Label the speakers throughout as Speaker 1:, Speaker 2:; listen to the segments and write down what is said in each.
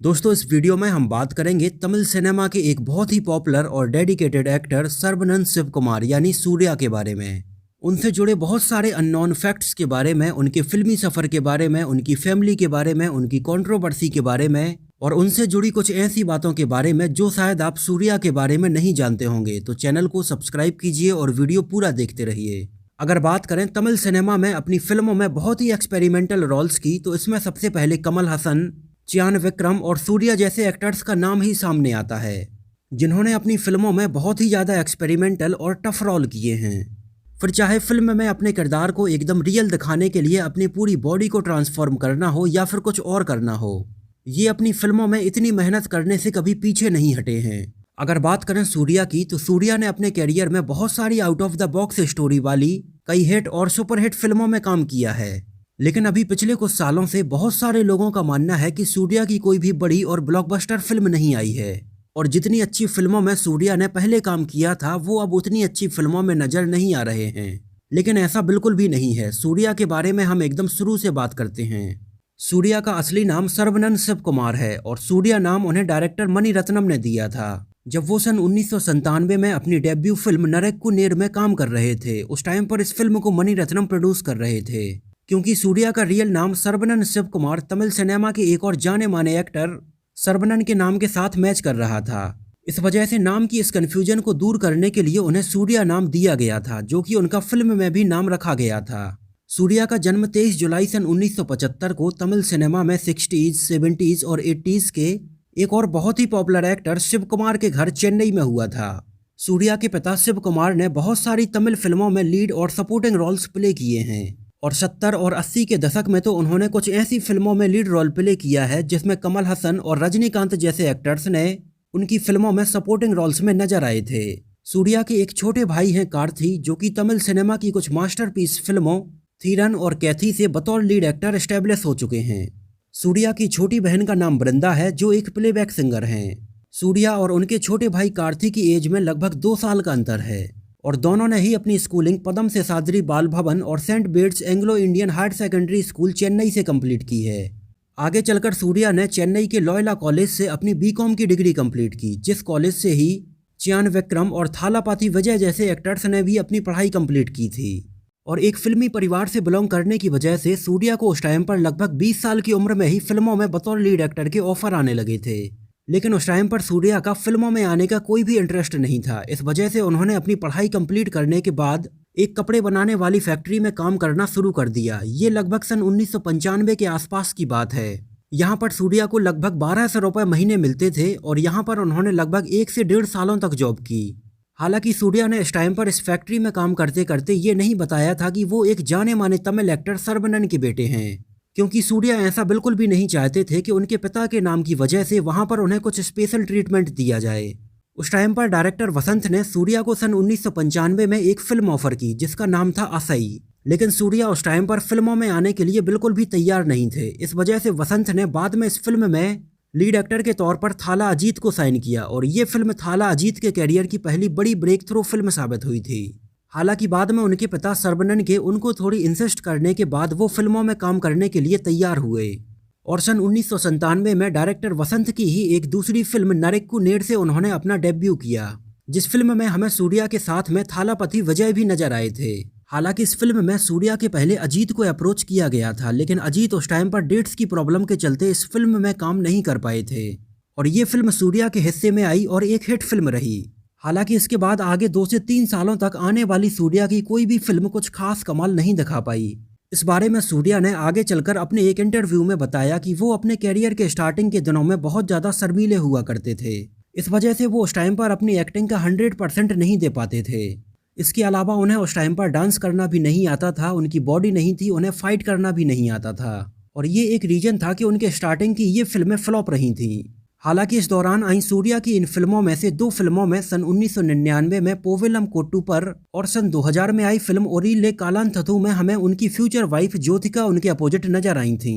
Speaker 1: दोस्तों, इस वीडियो में हम बात करेंगे तमिल सिनेमा के एक बहुत ही पॉपुलर और डेडिकेटेड एक्टर सर्वनन शिवकुमार यानी सूर्या के बारे में। उनसे जुड़े बहुत सारे अननोन फैक्ट्स के बारे में, उनके फिल्मी सफर के बारे में, उनकी फैमिली के बारे में, उनकी कंट्रोवर्सी के बारे में और उनसे जुड़ी कुछ ऐसी बातों के बारे में जो शायद आप सूर्या के बारे में नहीं जानते होंगे। तो चैनल को सब्सक्राइब कीजिए और वीडियो पूरा देखते रहिए। अगर बात करें तमिल सिनेमा में अपनी फिल्मों में बहुत ही एक्सपेरिमेंटल रोल्स की, तो इसमें सबसे पहले कमल हसन, चियान विक्रम और सूर्या जैसे एक्टर्स का नाम ही सामने आता है, जिन्होंने अपनी फिल्मों में बहुत ही ज़्यादा एक्सपेरिमेंटल और टफ रोल किए हैं। फिर चाहे फिल्म में अपने किरदार को एकदम रियल दिखाने के लिए अपनी पूरी बॉडी को ट्रांसफॉर्म करना हो या फिर कुछ और करना हो, ये अपनी फिल्मों में इतनी मेहनत करने से कभी पीछे नहीं हटे हैं। अगर बात करें सूर्या की, तो सूर्या ने अपने कैरियर में बहुत सारी out of the box story वाली कई हिट और सुपरहिट फिल्मों में काम किया है, लेकिन अभी पिछले कुछ सालों से बहुत सारे लोगों का मानना है कि सूर्या की कोई भी बड़ी और ब्लॉकबस्टर फिल्म नहीं आई है और जितनी अच्छी फिल्मों में सूर्या ने पहले काम किया था वो अब उतनी अच्छी फिल्मों में नजर नहीं आ रहे हैं। लेकिन ऐसा बिल्कुल भी नहीं है। सूर्या के बारे में हम एकदम शुरू से बात करते हैं। सूर्या का असली नाम सर्वनन शिवकुमार है और सूर्या नाम उन्हें डायरेक्टर मणि रत्नम ने दिया था जब वो सन 1997 में अपनी डेब्यू फिल्म नरेक्कू नेर में काम कर रहे थे। उस टाइम पर इस फिल्म को मणि रत्नम प्रोड्यूस कर रहे थे, क्योंकि सूर्या का रियल नाम सर्वनन शिवकुमार तमिल सिनेमा के एक और जाने माने एक्टर सर्वनन के नाम के साथ मैच कर रहा था। इस वजह से नाम की इस कंफ्यूजन को दूर करने के लिए उन्हें सूर्या नाम दिया गया था, जो कि उनका फिल्म में भी नाम रखा गया था। सूर्या का जन्म 23 जुलाई सन 1975 को तमिल सिनेमा में 60s, 70s और 80s के एक और बहुत ही पॉपुलर एक्टर शिव कुमार के घर चेन्नई में हुआ था। सूर्या के पिता शिव कुमार ने बहुत सारी तमिल फिल्मों में लीड और सपोर्टिंग रोल्स प्ले किए हैं और 70 और 80 के दशक में तो उन्होंने कुछ ऐसी फिल्मों में लीड रोल प्ले किया है जिसमें कमल हसन और रजनीकांत जैसे एक्टर्स ने उनकी फिल्मों में सपोर्टिंग रोल्स में नजर आए थे। सूर्या के एक छोटे भाई हैं कार्ति, जो कि तमिल सिनेमा की कुछ मास्टरपीस फिल्मों थीरन और कैथी से बतौर लीड एक्टर एस्टेब्लिश हो चुके हैं। सूर्या की छोटी बहन का नाम वृंदा है, जो एक प्लेबैक सिंगर हैं। सूर्या और उनके छोटे भाई कार्ति की एज में लगभग 2 साल का अंतर है और दोनों ने ही अपनी स्कूलिंग पदम शेषाद्री बाल भवन और saint Bede's Anglo Indian higher secondary school Chennai से कंप्लीट की है। आगे चलकर सूर्या ने चेन्नई के लॉयला कॉलेज से अपनी बीकॉम की डिग्री कंप्लीट की, जिस कॉलेज से ही चियान विक्रम और थालापाथी विजय जैसे एक्टर्स ने भी अपनी पढ़ाई कंप्लीट की थी। और एक फिल्मी परिवार से बिलोंग करने की वजह से सूर्या को उस टाइम पर लगभग 20 साल की उम्र में ही फिल्मों में बतौर लीड एक्टर के ऑफर आने लगे थे, लेकिन उस टाइम पर सूर्या का फिल्मों में आने का कोई भी इंटरेस्ट नहीं था। इस वजह से उन्होंने अपनी पढ़ाई कंप्लीट करने के बाद एक कपड़े बनाने वाली फैक्ट्री में काम करना शुरू कर दिया। ये लगभग सन 1995 के आसपास की बात है। यहाँ पर सूर्या को लगभग 1200 रुपये महीने मिलते थे और यहाँ पर उन्होंने लगभग 1 से 1.5 सालों तक जॉब की। हालांकि सूर्या ने इस टाइम पर इस फैक्ट्री में काम करते करते ये नहीं बताया था कि वो एक जाने माने तमिल एक्टर सर्वनन के बेटे हैं, क्योंकि सूर्या ऐसा बिल्कुल भी नहीं चाहते थे कि उनके पिता के नाम की वजह से वहां पर उन्हें कुछ स्पेशल ट्रीटमेंट दिया जाए। उस टाइम पर डायरेक्टर वसंत ने सूर्या को सन 1995 में एक फिल्म ऑफर की जिसका नाम था असई, लेकिन सूर्या उस टाइम पर फिल्मों में आने के लिए बिल्कुल भी तैयार नहीं थे। इस वजह से वसंत ने बाद में इस फिल्म में लीड एक्टर के तौर पर थाला अजीत को साइन किया और ये फिल्म थाला अजीत के कैरियर की पहली बड़ी ब्रेक थ्रू फिल्म साबित हुई थी। हालांकि बाद में उनके पिता सर्वनन के उनको थोड़ी इंसिस्ट करने के बाद वो फिल्मों में काम करने के लिए तैयार हुए और सन 1997 में डायरेक्टर वसंत की ही एक दूसरी फिल्म नरेक्कू नेर से उन्होंने अपना डेब्यू किया, जिस फिल्म में हमें सूर्या के साथ में थालापति विजय भी नजर आए थे। हालांकि इस फिल्म में सूर्या के पहले अजीत को अप्रोच किया गया था, लेकिन अजीत उस टाइम पर डेट्स की प्रॉब्लम के चलते इस फिल्म में काम नहीं कर पाए थे और ये फिल्म सूर्या के हिस्से में आई और एक हिट फिल्म रही। हालांकि इसके बाद आगे 2 से 3 सालों तक आने वाली सूर्या की कोई भी फिल्म कुछ खास कमाल नहीं दिखा पाई। इस बारे में सूर्या ने आगे चलकर अपने एक इंटरव्यू में बताया कि वो अपने कैरियर के स्टार्टिंग के दिनों में बहुत ज़्यादा शर्मीले हुआ करते थे। इस वजह से वो उस टाइम पर अपनी एक्टिंग का 100% नहीं दे पाते थे। इसके अलावा उन्हें उस टाइम पर डांस करना भी नहीं आता था, उनकी बॉडी नहीं थी, उन्हें फाइट करना भी नहीं आता था और ये एक रीजन था कि उनके स्टार्टिंग की ये फिल्में फ्लॉप रही थी। हालांकि इस दौरान आई सूर्या की इन फिल्मों में से 2 फिल्मों में सन 1999 में पोविलम कोट्टू पर और सन 2000 में आई फिल्म ओरिले कालांथथु में हमें उनकी फ्यूचर वाइफ ज्योतिका उनके अपोजिट नजर आई थी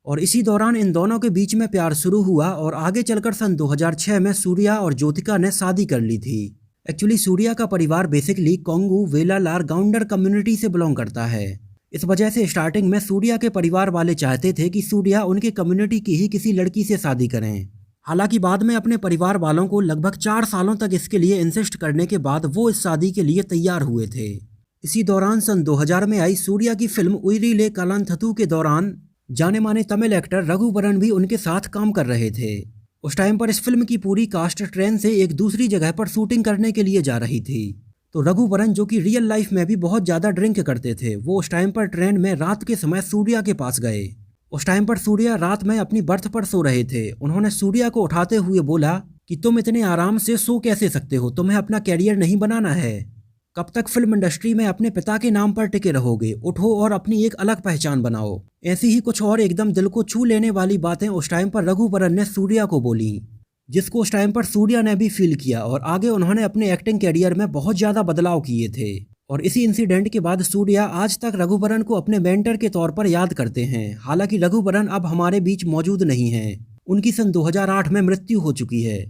Speaker 1: और इसी दौरान इन दोनों के बीच में प्यार शुरू हुआ और आगे चलकर सन 2006 में सूर्या और ज्योतिका ने शादी कर ली थी। एक्चुअली सूर्या का परिवार बेसिकली कोंगू वेलालार गाउंडर कम्युनिटी से बिलोंग करता है। इस वजह से स्टार्टिंग में सूर्या के परिवार वाले चाहते थे कि सूर्या उनके कम्युनिटी की ही किसी लड़की से शादी करें। हालांकि बाद में अपने परिवार वालों को लगभग 4 सालों तक इसके लिए इंसिस्ट करने के बाद वो इस शादी के लिए तैयार हुए थे। इसी दौरान सन 2000 में आई सूर्या की फिल्म उयिरिले कालांथतु के दौरान जाने माने तमिल एक्टर रघुवरन भी उनके साथ काम कर रहे थे। उस टाइम पर इस फिल्म की पूरी कास्ट ट्रेन से एक दूसरी जगह पर शूटिंग करने के लिए जा रही थी। तो रघुवरन, जो कि रियल लाइफ में भी बहुत ज़्यादा ड्रिंक करते थे, वो उस टाइम पर ट्रेन में रात के समय सूर्या के पास गए। उस टाइम पर सूर्या रात में अपनी बर्थ पर सो रहे थे। उन्होंने सूर्या को उठाते हुए बोला कि तुम इतने आराम से सो कैसे सकते हो, तुम्हें अपना कैरियर नहीं बनाना है, कब तक फिल्म इंडस्ट्री में अपने पिता के नाम पर टिके रहोगे, उठो और अपनी एक अलग पहचान बनाओ। ऐसी ही कुछ और एकदम दिल को छू लेने वाली बातें उस टाइम पर रघुवरन ने सूर्या को बोली, जिसको उस टाइम पर सूर्या ने भी फील किया और आगे उन्होंने अपने एक्टिंग कैरियर में बहुत ज़्यादा बदलाव किए थे। और इसी इंसिडेंट के बाद सूर्या आज तक रघुवरन को अपने मेंटर के तौर पर याद करते हैं। हालांकि रघुवरन अब हमारे बीच मौजूद नहीं हैं, उनकी सन 2008 में मृत्यु हो चुकी है।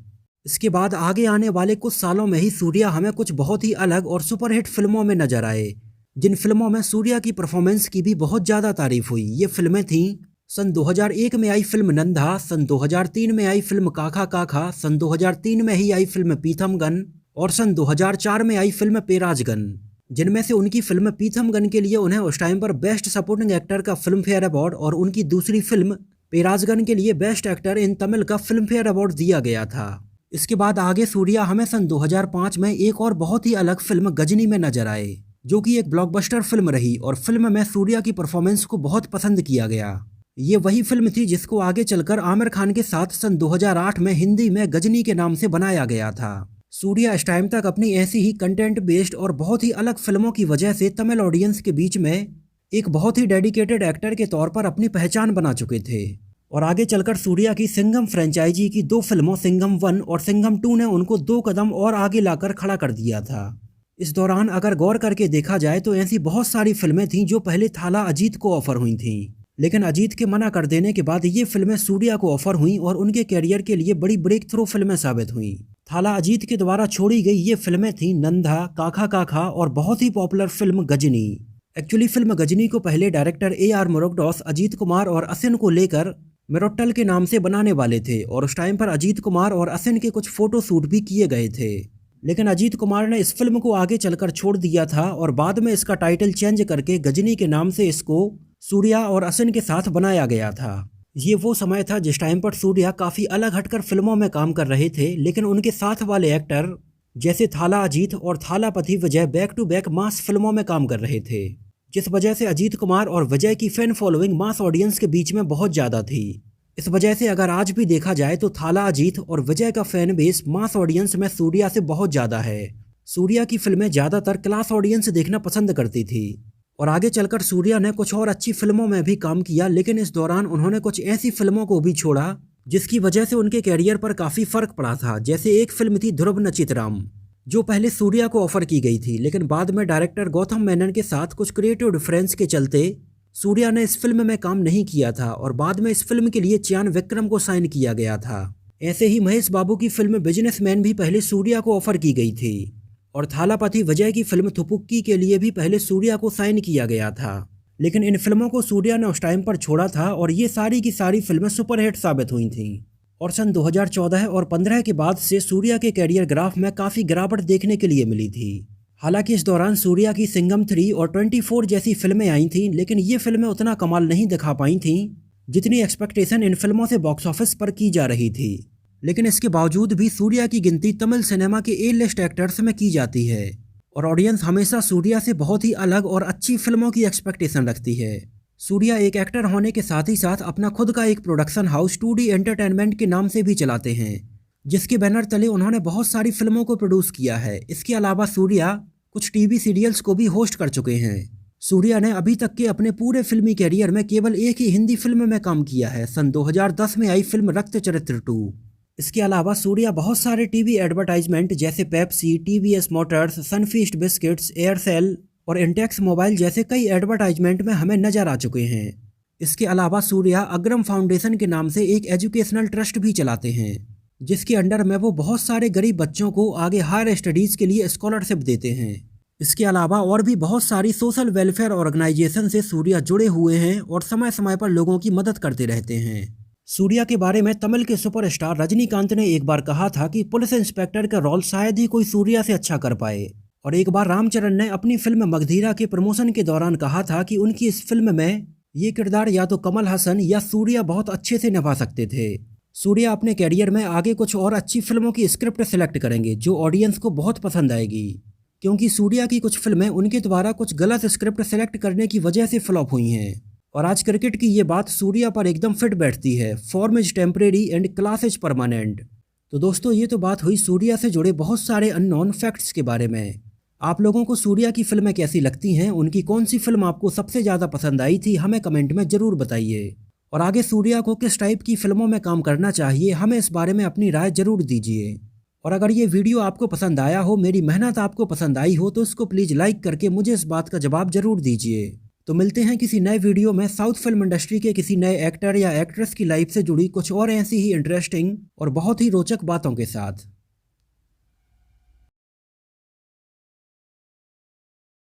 Speaker 1: इसके बाद आगे आने वाले कुछ सालों में ही सूर्या हमें कुछ बहुत ही अलग और सुपरहिट फिल्मों में नजर आए, जिन फिल्मों में सूर्या की परफॉर्मेंस की भी बहुत ज़्यादा तारीफ हुई। ये फिल्में थीं सन 2001 में आई फिल्म नंदा, सन 2003 में आई फिल्म काका काका, सन 2003 में ही आई फिल्म पीथमगन और सन 2004 में आई फिल्म पेराजगन, जिनमें से उनकी फिल्म पीथमगन के लिए उन्हें उस टाइम पर बेस्ट सपोर्टिंग एक्टर का फिल्म फेयर अवार्ड और उनकी दूसरी फिल्म पेराजगन के लिए बेस्ट एक्टर इन तमिल का फिल्म फेयर अवार्ड दिया गया था। इसके बाद आगे सूर्या हमें सन 2005 में एक और बहुत ही अलग फिल्म गजनी में नजर आए, जो कि एक ब्लॉकबस्टर फिल्म रही और फिल्म में सूर्या की परफॉर्मेंस को बहुत पसंद किया गया। ये वही फिल्म थी जिसको आगे चलकर आमिर खान के साथ सन 2008 में हिंदी में गजनी के नाम से बनाया गया था। सूर्या इस टाइम तक अपनी ऐसी ही कंटेंट बेस्ड और बहुत ही अलग फिल्मों की वजह से तमिल ऑडियंस के बीच में एक बहुत ही डेडिकेटेड एक्टर के तौर पर अपनी पहचान बना चुके थे। और आगे चलकर सूर्या की सिंघम फ्रेंचाइजी की 2 फिल्मों सिंघम 1 और सिंघम 2 ने उनको 2 कदम और आगे लाकर खड़ा कर दिया था। इस दौरान अगर गौर करके देखा जाए तो ऐसी बहुत सारी फिल्में थीं जो पहले थाला अजीत को ऑफर हुई थीं, लेकिन अजीत के मना कर देने के बाद ये फिल्में सूर्या को ऑफर हुई और उनके कैरियर के लिए बड़ी ब्रेक थ्रू फिल्में साबित हुई। थाला अजीत के द्वारा छोड़ी गई ये फिल्में थीं नंदा, काका काका और बहुत ही popular film Ghajini. Actually film Ghajini को पहले डायरेक्टर AR मुरुगदॉस अजीत कुमार और असिन को लेकर मिरोट्टल के नाम से बनाने वाले थे और उस टाइम पर अजीत कुमार और असिन के कुछ फोटो शूट भी किए गए थे, लेकिन अजीत कुमार ने इस फिल्म को आगे चलकर छोड़ दिया था और बाद में इसका टाइटल चेंज करके गजनी के नाम से इसको सूर्या और असिन के साथ बनाया गया था। ये वो समय था जिस टाइम पर सूर्या काफ़ी अलग हटकर फिल्मों में काम कर रहे थे, लेकिन उनके साथ वाले एक्टर जैसे थाला अजीत और थालापति विजय बैक टू बैक मास फिल्मों में काम कर रहे थे, जिस वजह से अजीत कुमार और विजय की फैन फॉलोइंग मास ऑडियंस के बीच में बहुत ज़्यादा थी। इस वजह से अगर आज भी देखा जाए तो थाला अजीत और विजय का फैन बेस मास ऑडियंस में सूर्या से बहुत ज़्यादा है। सूर्या की फिल्में ज़्यादातर क्लास ऑडियंस देखना पसंद करती थी और आगे चलकर सूर्या ने कुछ और अच्छी फिल्मों में भी काम किया, लेकिन इस दौरान उन्होंने कुछ ऐसी फिल्मों को भी छोड़ा जिसकी वजह से उनके कैरियर पर काफ़ी फर्क पड़ा था। जैसे एक फिल्म थी ध्रुव नचितराम, जो पहले सूर्या को ऑफर की गई थी, लेकिन बाद में डायरेक्टर गौतम मेनन के साथ कुछ क्रिएटिव डिफरेंस के चलते सूर्या ने इस फिल्म में काम नहीं किया था और बाद में इस फिल्म के लिए चियान विक्रम को साइन किया गया था। ऐसे ही महेश बाबू की फिल्म बिजनेसमैन भी पहले सूर्या को ऑफर की गई थी और थालापति विजय की फिल्म थुपुक्की के लिए भी पहले सूर्या को साइन किया गया था, लेकिन इन फिल्मों को सूर्या ने उस टाइम पर छोड़ा था और ये सारी की सारी फिल्में सुपरहिट साबित हुई थीं। और सन 2014 और 15 के बाद से सूर्या के कैरियर ग्राफ में काफ़ी गिरावट देखने के लिए मिली थी। हालांकि इस दौरान सूर्या की सिंघम 3 और 24 जैसी फिल्में आई थीं, लेकिन ये फिल्में उतना कमाल नहीं दिखा पाई थीं जितनी एक्सपेक्टेशन इन फिल्मों से बॉक्स ऑफिस पर की जा रही थी। लेकिन इसके बावजूद भी सूर्या की गिनती तमिल सिनेमा के A-लिस्ट एक्टर्स में की जाती है और ऑडियंस हमेशा सूर्या से बहुत ही अलग और अच्छी फिल्मों की एक्सपेक्टेशन रखती है। सूर्या एक एक्टर होने के साथ ही साथ अपना खुद का एक प्रोडक्शन हाउस 2D एंटरटेनमेंट के नाम से भी चलाते हैं, जिसके बैनर तले उन्होंने बहुत सारी फिल्मों को प्रोड्यूस किया है। इसके अलावा सूर्या कुछ टीवी सीरियल्स को भी होस्ट कर चुके हैं। सूर्या ने अभी तक के अपने पूरे फिल्मी कैरियर में केवल एक ही हिंदी फिल्म में काम किया है, सन 2010 में आई फिल्म रक्त चरित्र 2। इसके अलावा सूर्या बहुत सारे टीवी एडवर्टाइजमेंट जैसे Pepsi, TVS Motors, Sunfeast biscuits, Aircel और इंटेक्स मोबाइल जैसे कई एडवर्टाइजमेंट में हमें नजर आ चुके हैं। इसके अलावा सूर्या अग्रम फाउंडेशन के नाम से एक एजुकेशनल ट्रस्ट भी चलाते हैं, जिसके अंडर में वो बहुत सारे गरीब बच्चों को आगे हायर स्टडीज़ के लिए स्कॉलरशिप देते हैं। इसके अलावा और भी बहुत सारी सोशल वेलफेयर ऑर्गेनाइजेशन से सूर्या जुड़े हुए हैं और समय समय पर लोगों की मदद करते रहते हैं। सूर्या के बारे में तमिल के सुपरस्टार रजनीकांत ने एक बार कहा था कि पुलिस इंस्पेक्टर का रोल शायद ही कोई सूर्या से अच्छा कर पाए। और एक बार रामचरण ने अपनी फिल्म मगधीरा के प्रमोशन के दौरान कहा था कि उनकी इस फिल्म में ये किरदार या तो कमल हसन या सूर्या बहुत अच्छे से निभा सकते थे। सूर्या अपने कैरियर में आगे कुछ और अच्छी फिल्मों की स्क्रिप्ट सिलेक्ट करेंगे जो ऑडियंस को बहुत पसंद आएगी, क्योंकि सूर्या की कुछ फिल्में उनके द्वारा कुछ गलत स्क्रिप्ट सेलेक्ट करने की वजह से फ्लॉप हुई हैं। और आज क्रिकेट की ये बात सूर्या पर एकदम फिट बैठती है, form is temporary and class is permanent. तो दोस्तों ये तो बात हुई सूर्या से जुड़े बहुत सारे अननोन फैक्ट्स के बारे में। आप लोगों को सूर्या की फिल्में कैसी लगती हैं, उनकी कौन सी फिल्म आपको सबसे ज़्यादा पसंद आई थी, हमें कमेंट में ज़रूर बताइए। और आगे सूर्या को किस टाइप की फिल्मों में काम करना चाहिए, हमें इस बारे में अपनी राय ज़रूर दीजिए। और अगर ये वीडियो आपको पसंद आया हो, मेरी मेहनत आपको पसंद आई हो, तो इसको प्लीज़ लाइक करके मुझे इस बात का जवाब ज़रूर दीजिए। तो मिलते हैं किसी नए वीडियो में साउथ फिल्म इंडस्ट्री के किसी नए एक्टर या एक्ट्रेस की लाइफ से जुड़ी कुछ और ऐसी ही इंटरेस्टिंग और बहुत ही रोचक बातों के साथ।